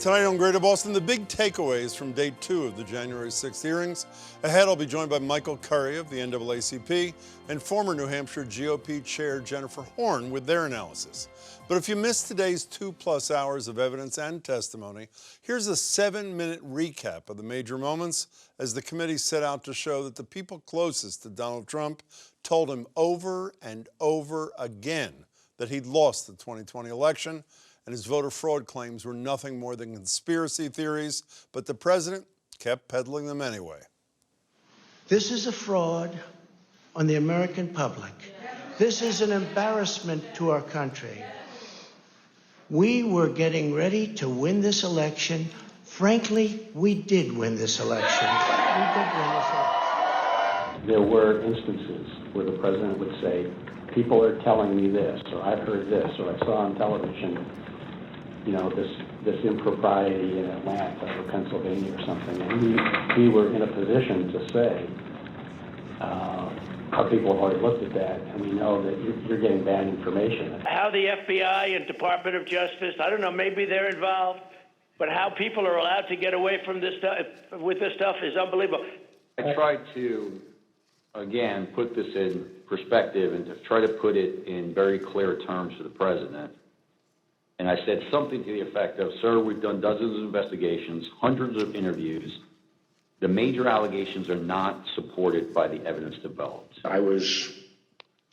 Tonight on Greater Boston, the big takeaways from day 2 of the January 6th hearings. Ahead, I'll be joined by Michael Curry of the NAACP and former New Hampshire GOP Chair Jennifer Horn with their analysis. But if you missed today's 2+ hours of evidence and testimony, here's a 7-minute recap of the major moments as the committee set out to show that the people closest to Donald Trump told him over and over again that he'd lost the 2020 election, and his voter fraud claims were nothing more than conspiracy theories, but the president kept peddling them anyway. This is a fraud on the American public. This is an embarrassment to our country. We were getting ready to win this election. Frankly, we did win this election. There were instances where the president would say, people are telling me this, or I've heard this, or I saw on television, this impropriety in Atlanta or Pennsylvania or something. And we were in a position to say, our people have already looked at that, and we know that you're getting bad information. How the FBI and Department of Justice, I don't know, maybe they're involved, but how people are allowed to get away from this stuff, with this stuff is unbelievable. I tried to, again, put this in perspective and to try to put it in very clear terms to the president. And I said something to the effect of, sir, we've done dozens of investigations, hundreds of interviews. The major allegations are not supported by the evidence developed. I was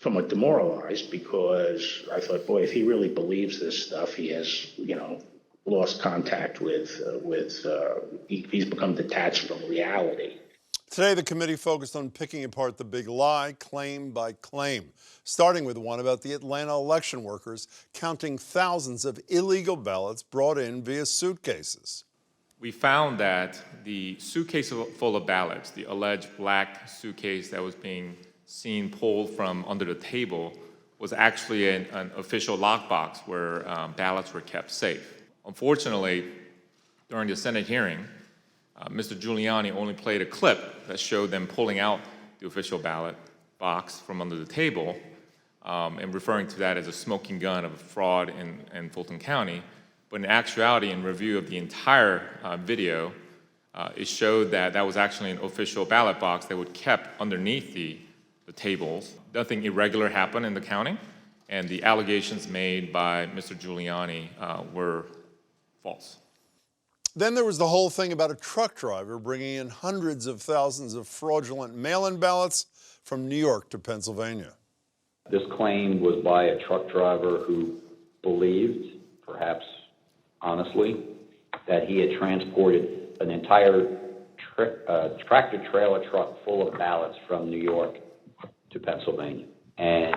somewhat demoralized because I thought, boy, if he really believes this stuff, he has, lost contact with he's become detached from reality. Today, the committee focused on picking apart the big lie, claim by claim, starting with one about the Atlanta election workers counting thousands of illegal ballots brought in via suitcases. We found that the suitcase full of ballots, the alleged black suitcase that was being seen pulled from under the table, was actually an official lockbox where ballots were kept safe. Unfortunately, during the Senate hearing, Mr. Giuliani only played a clip that showed them pulling out the official ballot box from under the table and referring to that as a smoking gun of fraud in Fulton County. But in actuality, in review of the entire video, it showed that that was actually an official ballot box that was kept underneath the tables. Nothing irregular happened in the counting, and the allegations made by Mr. Giuliani were false. Then there was the whole thing about a truck driver bringing in hundreds of thousands of fraudulent mail-in ballots from New York to Pennsylvania. This claim was by a truck driver who believed, perhaps honestly, that he had transported an entire tractor-trailer truck full of ballots from New York to Pennsylvania. And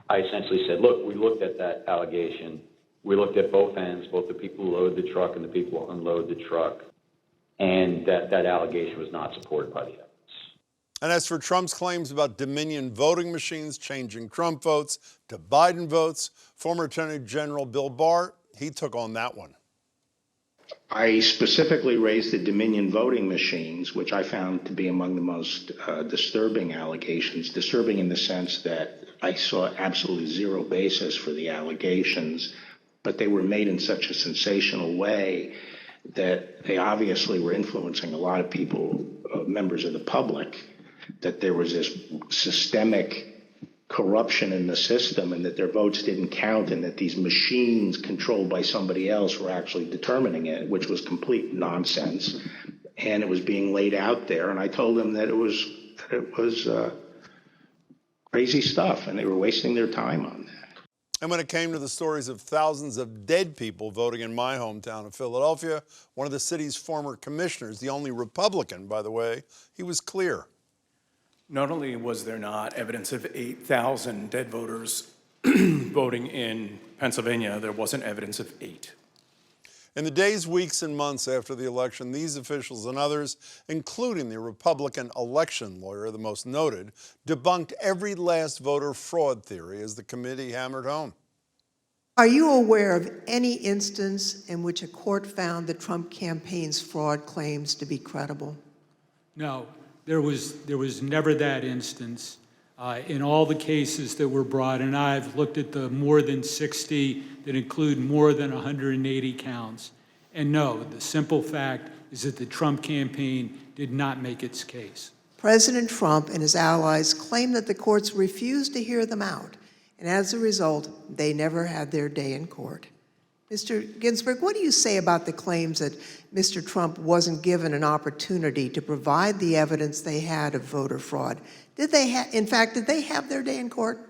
I essentially said, look, we looked at that allegation. We looked at both ends, both the people who load the truck and the people who unload the truck, and that allegation was not supported by the evidence. And as for Trump's claims about Dominion voting machines changing Trump votes to Biden votes, former Attorney General Bill Barr, he took on that one. I specifically raised the Dominion voting machines, which I found to be among the most disturbing allegations, disturbing in the sense that I saw absolutely zero basis for the allegations, but they were made in such a sensational way that they obviously were influencing a lot of people, members of the public, that there was this systemic corruption in the system and that their votes didn't count and that these machines controlled by somebody else were actually determining it, which was complete nonsense. And it was being laid out there. And I told them that it was crazy stuff and they were wasting their time on that. And when it came to the stories of thousands of dead people voting in my hometown of Philadelphia, one of the city's former commissioners, the only Republican, by the way, he was clear. Not only was there not evidence of 8,000 dead voters voting in Pennsylvania, there wasn't evidence of 8. In the days, weeks, and months after the election, these officials and others, including the Republican election lawyer, the most noted, debunked every last voter fraud theory as the committee hammered home. Are you aware of any instance in which a court found the Trump campaign's fraud claims to be credible? No, there was never that instance. In all the cases that were brought, and I've looked at the more than 60 that include more than 180 counts, And no, the simple fact is that the Trump campaign did not make its case. President Trump and his allies claim that the courts refused to hear them out, and as a result, they never had their day in court. Mr. Ginsburg, what do you say about the claims that Mr. Trump wasn't given an opportunity to provide the evidence they had of voter fraud? Did they have their day in court?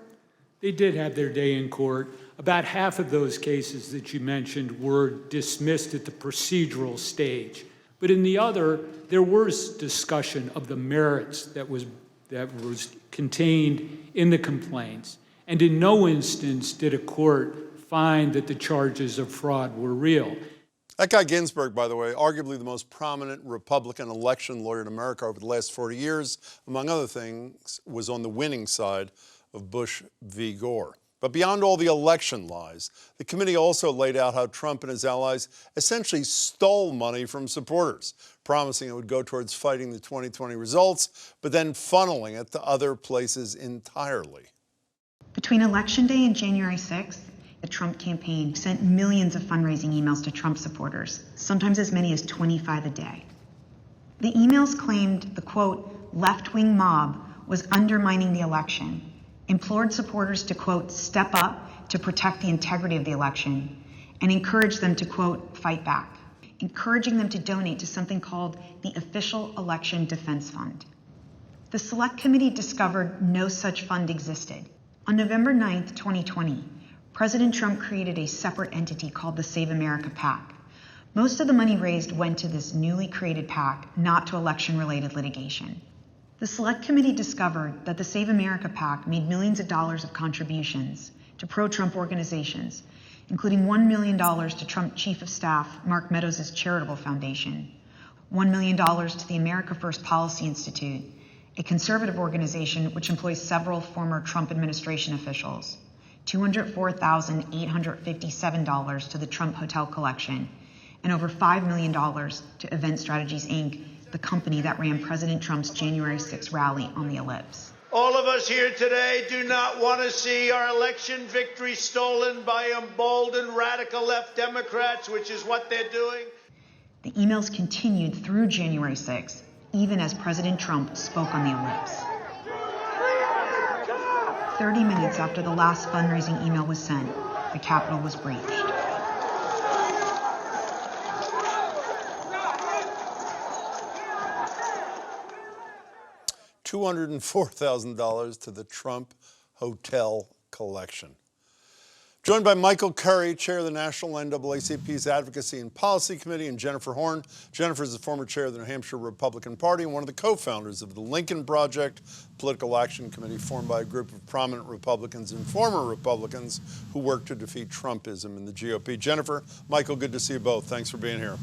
They did have their day in court. About half of those cases that you mentioned were dismissed at the procedural stage. But in the other, there was discussion of the merits that was contained in the complaints. And in no instance did a court find that the charges of fraud were real. That guy Ginsburg, by the way, arguably the most prominent Republican election lawyer in America over the last 40 years, among other things, was on the winning side of Bush v. Gore. But beyond all the election lies, the committee also laid out how Trump and his allies essentially stole money from supporters, promising it would go towards fighting the 2020 results, but then funneling it to other places entirely. Between Election Day and January 6th, the Trump campaign sent millions of fundraising emails to Trump supporters, sometimes as many as 25 a day. The emails claimed the, quote, left-wing mob was undermining the election, implored supporters to, quote, step up to protect the integrity of the election, and encouraged them to, quote, fight back, encouraging them to donate to something called the Official Election Defense Fund. The Select Committee discovered no such fund existed. On November 9th, 2020, President Trump created a separate entity called the Save America PAC. Most of the money raised went to this newly created PAC, not to election-related litigation. The Select Committee discovered that the Save America PAC made millions of dollars of contributions to pro-Trump organizations, including $1 million to Trump Chief of Staff Mark Meadows' charitable foundation, $1 million to the America First Policy Institute, a conservative organization which employs several former Trump administration officials, $204,857 to the Trump Hotel Collection, and over $5 million to Event Strategies, Inc., the company that ran President Trump's January 6th rally on the Ellipse. All of us here today do not want to see our election victory stolen by emboldened radical left Democrats, which is what they're doing. The emails continued through January 6th, even as President Trump spoke on the Ellipse. 30 minutes after the last fundraising email was sent, the Capitol was breached. $204,000 to the Trump Hotel Collection. Joined by Michael Curry, chair of the National NAACP's Advocacy and Policy Committee, and Jennifer Horn. Jennifer is the former chair of the New Hampshire Republican Party and one of the co-founders of the Lincoln Project, political action committee formed by a group of prominent Republicans and former Republicans who work to defeat Trumpism in the GOP. Jennifer, Michael, good to see you both. Thanks for being here.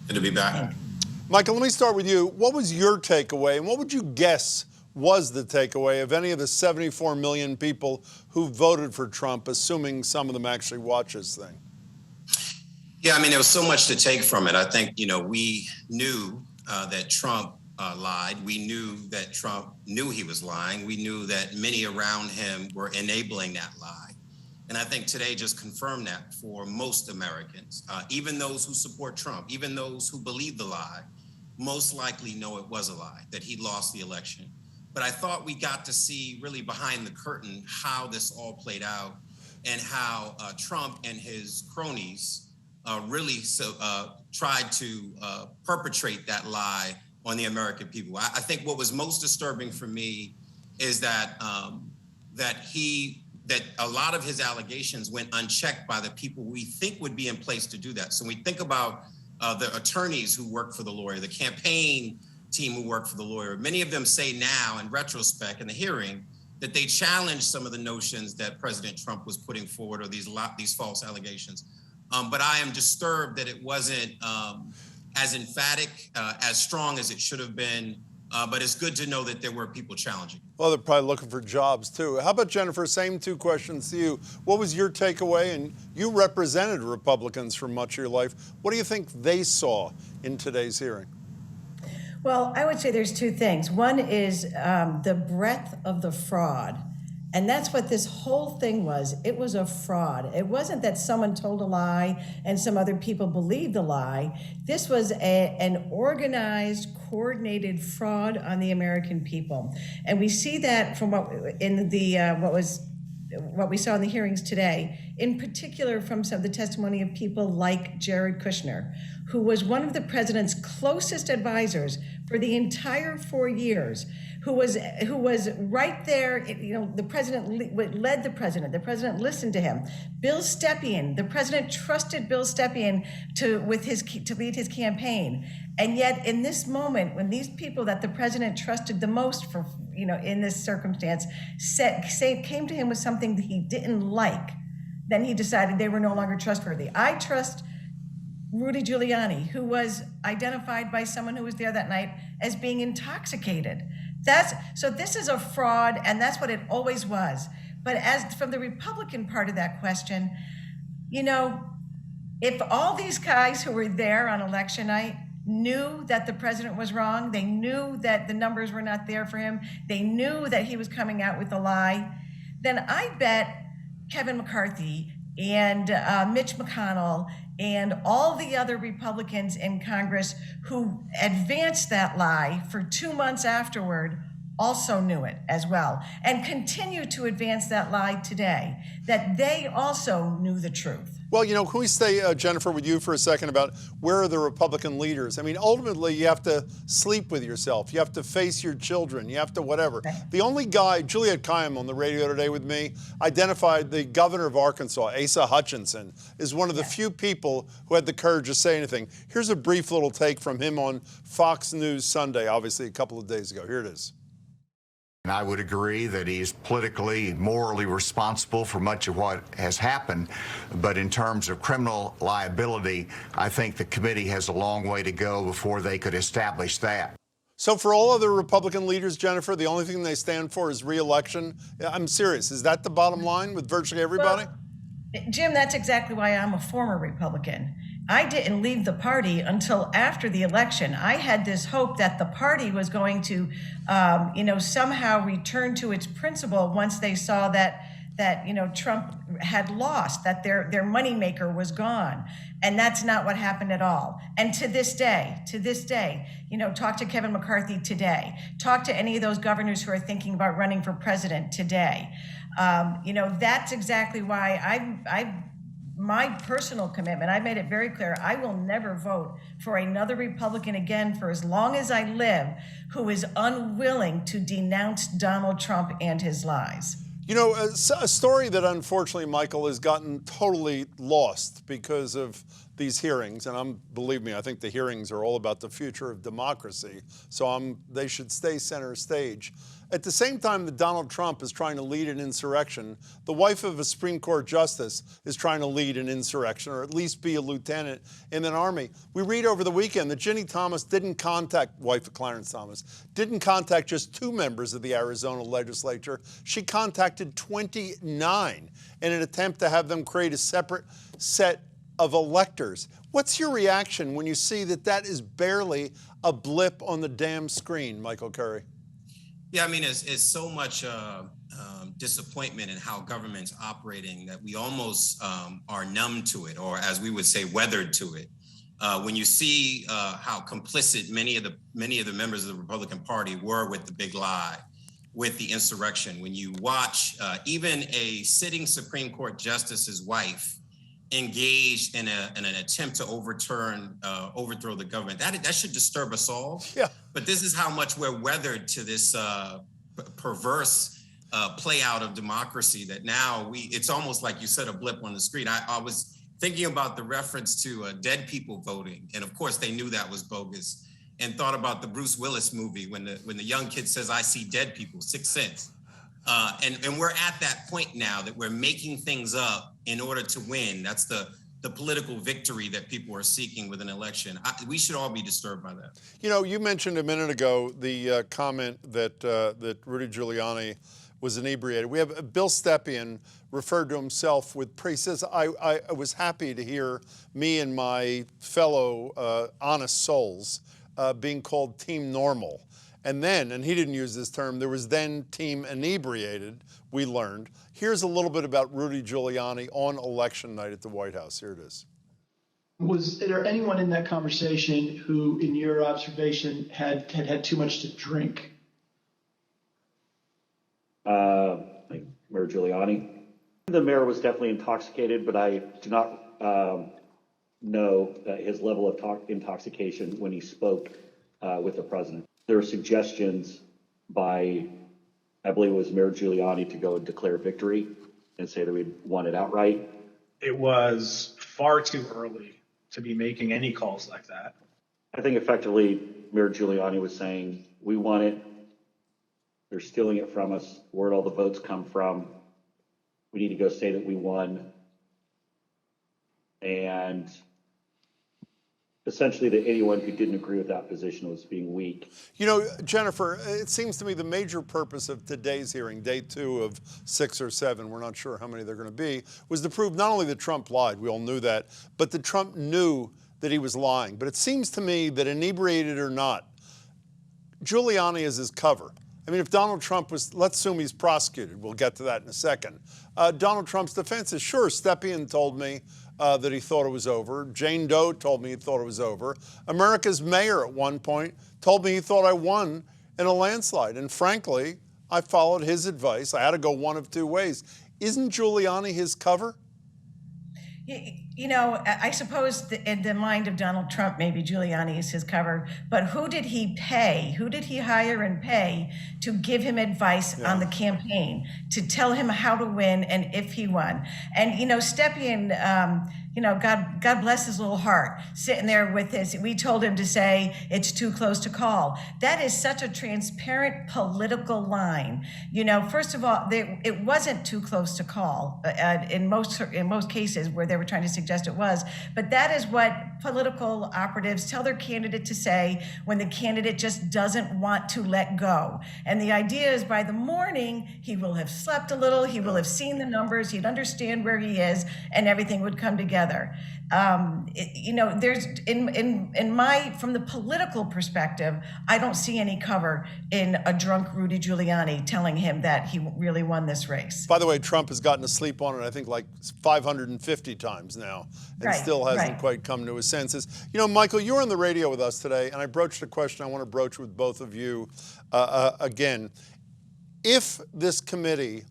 Good to be back. Michael, let me start with you. What was your takeaway, and what would you guess was the takeaway of any of the 74 million people who voted for Trump, assuming some of them actually watch this thing? Yeah, I mean, there was so much to take from it. I think, we knew that Trump lied. We knew that Trump knew he was lying. We knew that many around him were enabling that lie. And I think today just confirmed that for most Americans, even those who support Trump, even those who believe the lie, most likely know it was a lie, that he lost the election. But I thought we got to see really behind the curtain how this all played out and how Trump and his cronies really tried to perpetrate that lie on the American people. I think what was most disturbing for me is that that a lot of his allegations went unchecked by the people we think would be in place to do that. So when we think about the attorneys who work for the lawyer, the campaign team who work for the lawyer, many of them say now in retrospect in the hearing that they challenged some of the notions that President Trump was putting forward or these false allegations. But I am disturbed that it wasn't as emphatic, as strong as it should have been. But it's good to know that there were people challenging. Well, they're probably looking for jobs, too. How about Jennifer? Same two questions to you. What was your takeaway? And you represented Republicans for much of your life. What do you think they saw in today's hearing? Well, I would say there's two things. One is the breadth of the fraud And that's what this whole thing was. It was a fraud. It wasn't that someone told a lie and some other people believed the lie. This was an organized, coordinated fraud on the American people. And we see that from what we saw in the hearings today, in particular from some of the testimony of people like Jared Kushner, who was one of the president's closest advisors for the entire 4 years, who was right there. The president led the president listened to him. Bill Stepien, the president trusted Bill Stepien to lead his campaign. And yet in this moment, when these people that the president trusted the most for, in this circumstance, came to him with something that he didn't like, then he decided they were no longer trustworthy. I trust Rudy Giuliani, who was identified by someone who was there that night as being intoxicated. So this is a fraud, and that's what it always was. But as from the Republican part of that question, if all these guys who were there on election night knew that the president was wrong, they knew that the numbers were not there for him, they knew that he was coming out with a lie, then I bet Kevin McCarthy and Mitch McConnell and all the other Republicans in Congress who advanced that lie for 2 months afterward also knew it as well, and continue to advance that lie today, that they also knew the truth. Well, can we stay, Jennifer, with you for a second about where are the Republican leaders? I mean, ultimately, you have to sleep with yourself. You have to face your children. You have to whatever. The only guy, Juliette Kayyem on the radio today with me, identified the governor of Arkansas, Asa Hutchinson, as one of the few people who had the courage to say anything. Here's a brief little take from him on Fox News Sunday, obviously a couple of days ago. Here it is. And I would agree that he's politically, morally responsible for much of what has happened. But in terms of criminal liability, I think the committee has a long way to go before they could establish that. So for all other Republican leaders, Jennifer, the only thing they stand for is re-election. I'm serious. Is that the bottom line with virtually everybody? Well, Jim, that's exactly why I'm a former Republican. I didn't leave the party until after the election. I had this hope that the party was going to, somehow return to its principle once they saw that Trump had lost, that their moneymaker was gone. And that's not what happened at all. And to this day, talk to Kevin McCarthy today. Talk to any of those governors who are thinking about running for president today. That's exactly why my personal commitment, I made it very clear, I will never vote for another Republican again for as long as I live who is unwilling to denounce Donald Trump and his lies. A story that unfortunately, Michael, has gotten totally lost because of these hearings, and believe me, I think the hearings are all about the future of democracy, so they should stay center stage. At the same time that Donald Trump is trying to lead an insurrection, the wife of a Supreme Court justice is trying to lead an insurrection, or at least be a lieutenant in an army. We read over the weekend that Ginny Thomas wife of Clarence Thomas, didn't contact just 2 members of the Arizona legislature. She contacted 29 in an attempt to have them create a separate set of electors. What's your reaction when you see that is barely a blip on the damn screen, Michael Curry? Yeah, I mean, it's so much disappointment in how government's operating that we almost are numb to it, or as we would say, weathered to it. When you see how complicit many of the members of the Republican Party were with the big lie, with the insurrection, when you watch even a sitting Supreme Court justice's wife engaged in an attempt to overthrow the government, that should disturb us all. Yeah. But this is how much we're weathered to this perverse play out of democracy that now it's almost like you said, a blip on the screen. I was thinking about the reference to dead people voting. And of course they knew that was bogus, and thought about the Bruce Willis movie when the young kid says, "I see dead people," Sixth Sense. And we're at that point now that we're making things up in order to win. That's the political victory that people are seeking with an election. We should all be disturbed by that. You mentioned a minute ago the comment that Rudy Giuliani was inebriated. We have Bill Stepien referred to himself with praise. He says, I was happy to hear me and my fellow honest souls being called Team Normal. And then, and he didn't use this term, there was then team inebriated, we learned. Here's a little bit about Rudy Giuliani on election night at the White House. Here it is. Was there anyone in that conversation who, in your observation, had too much to drink? Like Mayor Giuliani. The mayor was definitely intoxicated, but I do not know his level of intoxication when he spoke with the president. There were suggestions by, I believe it was Mayor Giuliani, to go and declare victory and say that we'd won it outright. It was far too early to be making any calls like that. I think effectively Mayor Giuliani was saying, we won it. They're stealing it from us. Where'd all the votes come from? We need to go say that we won. And essentially that anyone who didn't agree with that position was being weak. You know, Jennifer, it seems to me the major purpose of today's hearing, day 2 of 6 or 7, we're not sure how many they're going to be, was to prove not only that Trump lied, we all knew that, but that Trump knew that he was lying. But it seems to me that inebriated or not, Giuliani is his cover. I mean, if Donald Trump was, let's assume he's prosecuted. We'll get to that in a second. Donald Trump's defense is, sure, Stepien told me that he thought it was over. Jane Doe told me he thought it was over. America's mayor at one point told me he thought I won in a landslide. And frankly, I followed his advice. I had to go one of 2 ways. Isn't Giuliani his cover? You know, I suppose in the mind of Donald Trump, maybe Giuliani is his cover, but who did he pay? Who did he hire and pay to give him advice on the campaign, to tell him how to win and if he won? And, you know, Stepien, you know, God bless his little heart, sitting there with his, we told him to say, it's too close to call. That is such a transparent political line. You know, first of all, it wasn't too close to call in most cases where they were trying to suggest it was, but that is what political operatives tell their candidate to say when the candidate just doesn't want to let go. And the idea is by the morning, he will have slept a little, he will have seen the numbers, he'd understand where he is, and everything would come together. You know, there's in my, from the political perspective, I don't see any cover in a drunk Rudy Giuliani telling him that he really won this race. By the way, Trump has gotten to sleep on it, I think, like 550 times now, and still hasn't quite come to his senses. You know, Michael, you were on the radio with us today, and I broached a question I want to broach with both of you again. If this committee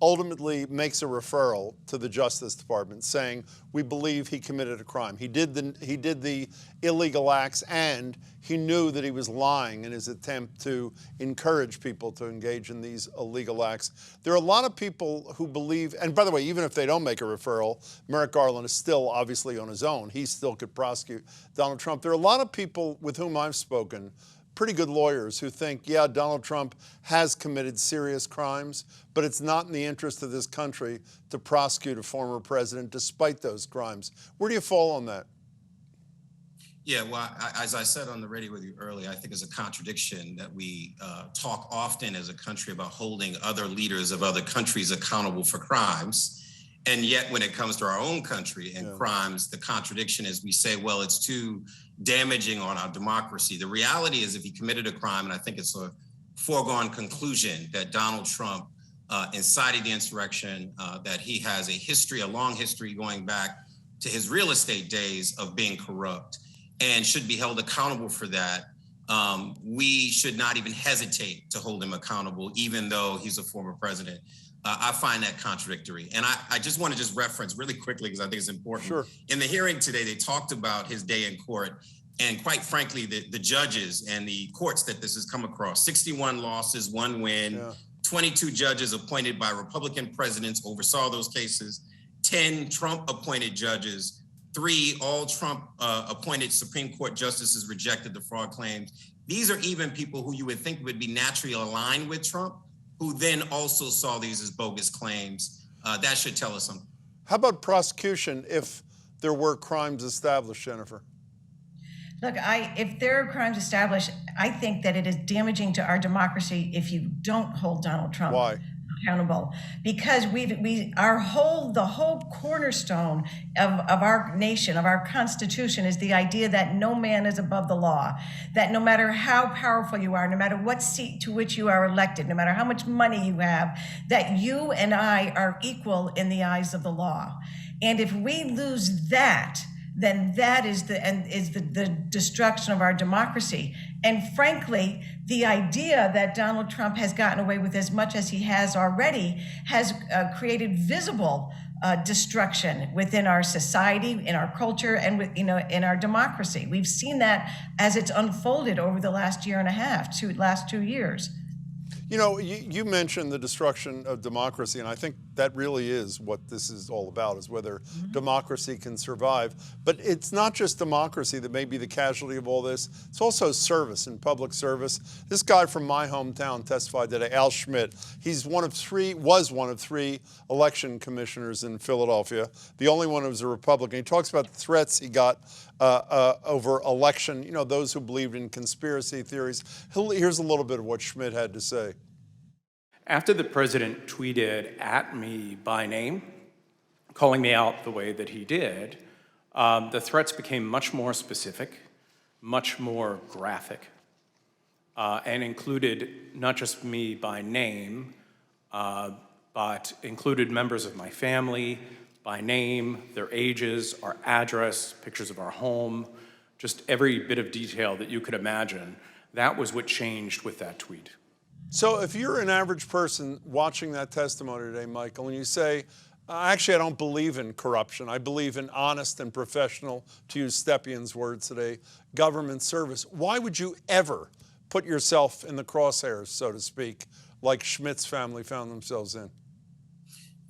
ultimately makes a referral to the Justice Department saying, we believe he committed a crime. He did the illegal acts, and he knew that he was lying in his attempt to encourage people to engage in these illegal acts. There are a lot of people who believe, and by the way, even if they don't make a referral, Merrick Garland is still obviously on his own. He still could prosecute Donald Trump. There are a lot of people with whom I've spoken, pretty good lawyers, who think, yeah, Donald Trump has committed serious crimes, but it's not in the interest of this country to prosecute a former president despite those crimes. Where do you fall on that? Yeah, well, as I said on the radio with you earlier, I think it's a contradiction that we talk often as a country about holding other leaders of other countries accountable for crimes. And yet when it comes to our own country and crimes, the contradiction is we say, well, it's too damaging on our democracy. The reality is if he committed a crime, and I think it's a foregone conclusion that Donald Trump incited the insurrection, that he has a long history going back to his real estate days of being corrupt and should be held accountable for that. We should not even hesitate to hold him accountable, even though he's a former president. I find that contradictory. And I just want to just reference really quickly, because I think it's important. Sure. In the hearing today, they talked about his day in court. And quite frankly, the judges and the courts that this has come across, 61 losses, 1 win, 22 judges appointed by Republican presidents oversaw those cases, 10 Trump appointed judges, 3 all Trump appointed Supreme Court justices rejected the fraud claims. These are even people who you would think would be naturally aligned with Trump, who then also saw these as bogus claims. That should tell us something. How about prosecution if there were crimes established, Jennifer? Look, if there are crimes established, I think that it is damaging to our democracy if you don't hold Donald Trump accountable, because the whole cornerstone of our nation, of our Constitution, is the idea that no man is above the law, that no matter how powerful you are, no matter what seat to which you are elected, no matter how much money you have, that you and I are equal in the eyes of the law. And if we lose that, then that is the destruction of our democracy. And frankly, the idea that Donald Trump has gotten away with as much as he has already has created visible destruction within our society, in our culture, and in our democracy. We've seen that as it's unfolded over the last year and a half, last 2 years. You know, you mentioned the destruction of democracy, and I think that really is what this is all about, is whether democracy can survive. But it's not just democracy that may be the casualty of all this. It's also service and public service. This guy from my hometown testified today, Al Schmidt. He's was one of three election commissioners in Philadelphia, the only one who was a Republican. He talks about the threats he got over election, you know, those who believed in conspiracy theories. Here's a little bit of what Schmidt had to say. After the president tweeted at me by name, calling me out the way that he did, the threats became much more specific, much more graphic, and included not just me by name, but included members of my family by name, their ages, our address, pictures of our home, just every bit of detail that you could imagine. That was what changed with that tweet. So if you're an average person watching that testimony today, Michael, and you say, actually, I don't believe in corruption. I believe in honest and professional, to use Stepion's words today, government service. Why would you ever put yourself in the crosshairs, so to speak, like Schmidt's family found themselves in?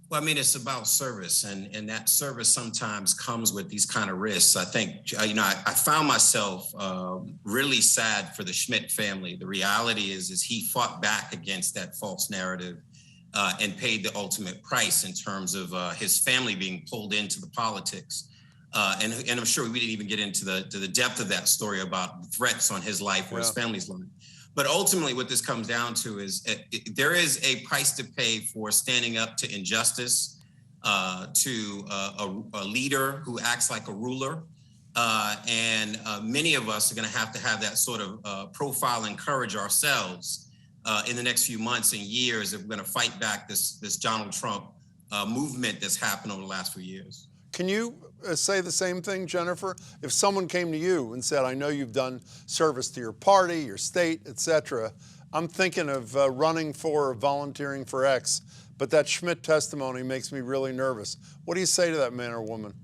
Well, I mean, it's about service, and that service sometimes comes with these kind of risks. I think, I found myself really sad for the Schmidt family. The reality is he fought back against that false narrative and paid the ultimate price in terms of his family being pulled into the politics. And I'm sure we didn't even get into the depth of that story about threats on his life or his family's life. But ultimately, what this comes down to is there is a price to pay for standing up to injustice, to a leader who acts like a ruler. And many of us are going to have that sort of profile and courage ourselves in the next few months and years if we're going to fight back this Donald Trump movement that's happened over the last few years. Can you say the same thing, Jennifer? If someone came to you and said, I know you've done service to your party, your state, etc., I'm thinking of running for or volunteering for X, but that Schmidt testimony makes me really nervous. What do you say to that man or woman?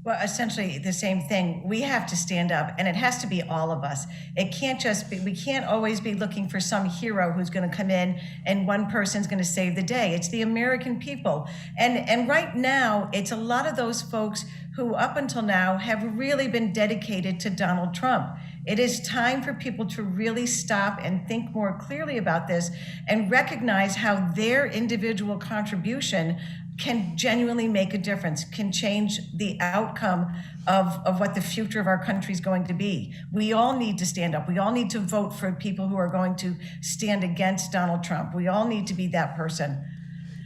Well, essentially the same thing. We have to stand up, and it has to be all of us. It can't just be, we can't always be looking for some hero who's going to come in and one person's going to save the day. It's the American people. And right now, it's a lot of those folks who up until now have really been dedicated to Donald Trump. It is time for people to really stop and think more clearly about this and recognize how their individual contribution can genuinely make a difference, can change the outcome of what the future of our country is going to be. We all need to stand up. We all need to vote for people who are going to stand against Donald Trump. We all need to be that person.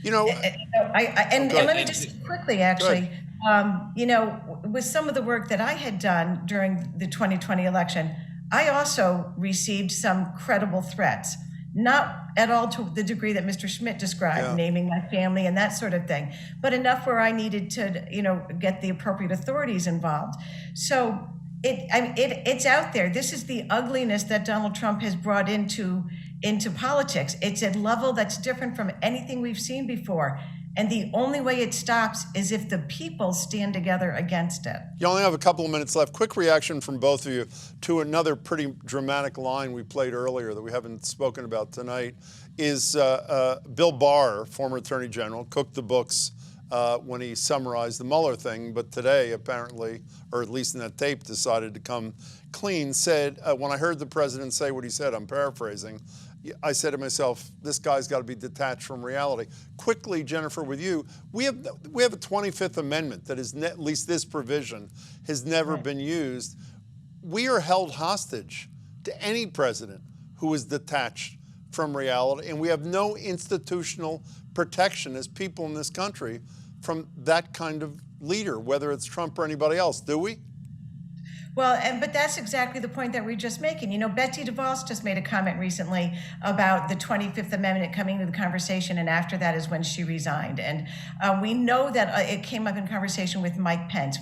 You know, and let me just quickly, actually, with some of the work that I had done during the 2020 election, I also received some credible threats. Not at all to the degree that Mr. Schmidt described, naming my family and that sort of thing, but enough where I needed to, get the appropriate authorities involved. So it's out there. This is the ugliness that Donald Trump has brought into politics. It's a level that's different from anything we've seen before. And the only way it stops is if the people stand together against it. You only have a couple of minutes left. Quick reaction from both of you to another pretty dramatic line we played earlier that we haven't spoken about tonight is Bill Barr, former Attorney General, cooked the books when he summarized the Mueller thing, but today apparently, or at least in that tape, decided to come clean, said, when I heard the president say what he said, I'm paraphrasing, I said to myself, this guy's got to be detached from reality. Quickly, Jennifer, with you, we have a 25th Amendment that is, at least this provision, has never been used. We are held hostage to any president who is detached from reality, and we have no institutional protection as people in this country from that kind of leader, whether it's Trump or anybody else, do we? Well, but that's exactly the point that we're just making. You know, Betsy DeVos just made a comment recently about the 25th Amendment coming to the conversation, and after that is when she resigned. And we know that it came up in conversation with Mike Pence.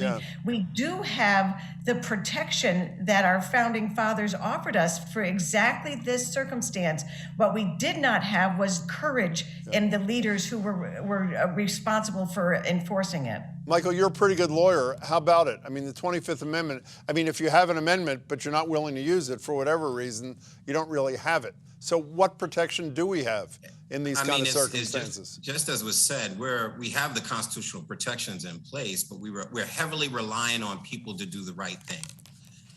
We do have the protection that our founding fathers offered us for exactly this circumstance. What we did not have was courage in the leaders who were responsible for enforcing it. Michael, you're a pretty good lawyer. How about it? I mean, the 25th Amendment, I mean, if you have an amendment, but you're not willing to use it for whatever reason, you don't really have it. So what protection do we have in these kind of circumstances? Just as was said, we have the constitutional protections in place, but we're heavily relying on people to do the right thing.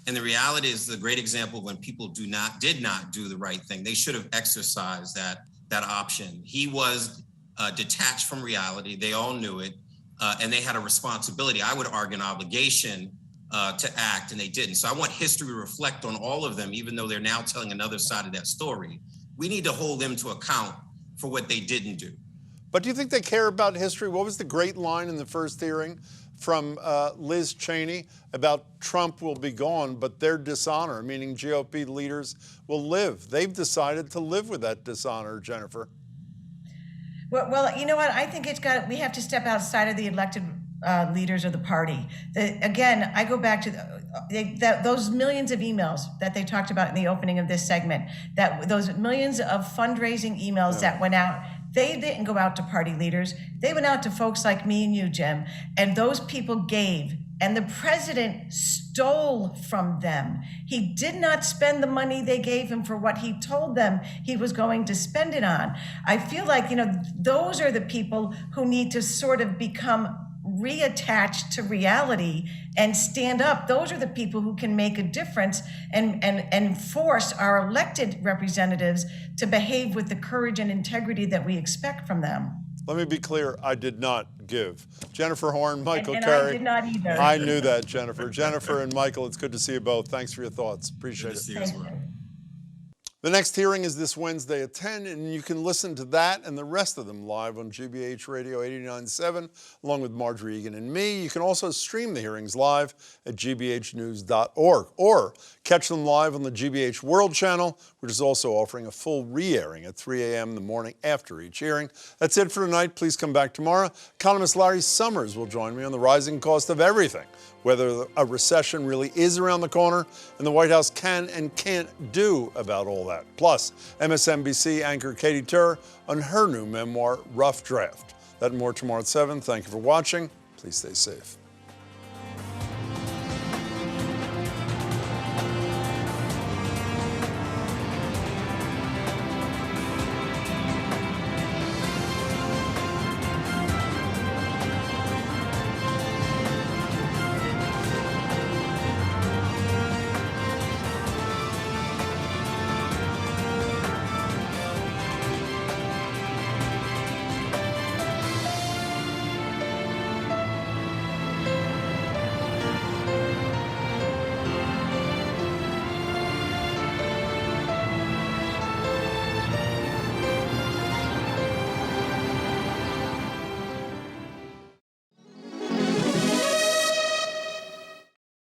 And the reality is the great example when people did not do the right thing. They should have exercised that option. He was detached from reality. They all knew it. And they had a responsibility, I would argue an obligation to act, and they didn't. So I want history to reflect on all of them, even though they're now telling another side of that story. We need to hold them to account for what they didn't do. But do you think they care about history? What was the great line in the first hearing from Liz Cheney about Trump will be gone, but their dishonor, meaning GOP leaders, will live? They've decided to live with that dishonor, Jennifer. Well, you know what? I think we have to step outside of the elected leaders of the party. Again, I go back to those millions of emails that they talked about in the opening of this segment, those millions of fundraising emails that went out. They didn't go out to party leaders. They went out to folks like me and you, Jim, and those people gave. And the president stole from them. He did not spend the money they gave him for what he told them he was going to spend it on. I feel like, those are the people who need to sort of become reattached to reality and stand up. Those are the people who can make a difference and force our elected representatives to behave with the courage and integrity that we expect from them. Let me be clear, I did not give. Jennifer Horn, Michael and Carey. I did not either. I knew that, Jennifer. Jennifer and Michael, it's good to see you both. Thanks for your thoughts. Appreciate it. See you as well. The next hearing is this Wednesday at 10, and you can listen to that and the rest of them live on GBH Radio 89.7, along with Marjorie Egan and me. You can also stream the hearings live at gbhnews.org, or catch them live on the GBH World Channel, which is also offering a full re-airing at 3 a.m. the morning after each hearing. That's it for tonight. Please come back tomorrow. Economist Larry Summers will join me on the rising cost of everything, whether a recession really is around the corner, and the White House can and can't do about all that. Plus, MSNBC anchor Katie Tur on her new memoir, Rough Draft. That and more tomorrow at 7. Thank you for watching. Please stay safe.